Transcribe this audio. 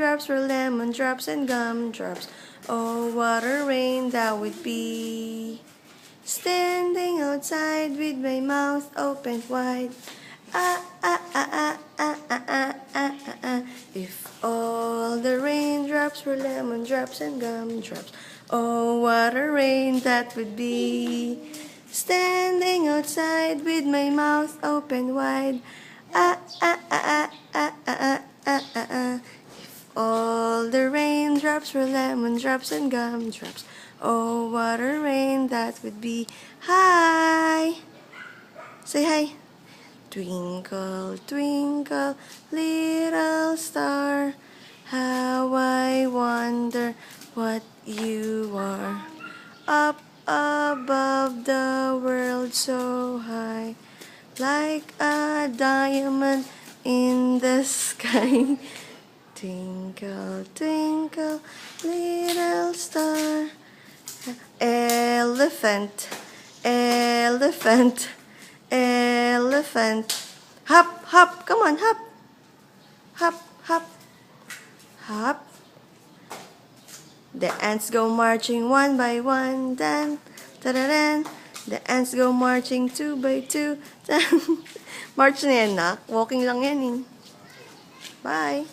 raindrops were lemon drops and gumdrops. Oh, what a rain that would be. Standing outside with my mouth open wide. Ah, ah, ah, ah, ah, ah, ah, ah, ah, ah. If all the raindrops were lemon drops and gumdrops. Oh, what a rain that would be. Standing outside with my mouth open wide. Ah, ah, ah, ah, ah, ah, ah, ah, ah, ah. If all the raindrops were lemon drops and gumdrops. Oh, what a rain that would be. Hi! Say hi. Twinkle, twinkle, little star, how I wonder what you are. Up above the world so high, like a diamond in the sky. Twinkle, twinkle, little star. Elephant, elephant, elephant. Hop, hop, come on, hop. Hop, hop, hop. The ants go marching one by one, dan, da-da-dan. The ants go marching two by two, dan. March na yan, nak. Walking lang yan, eh. Bye.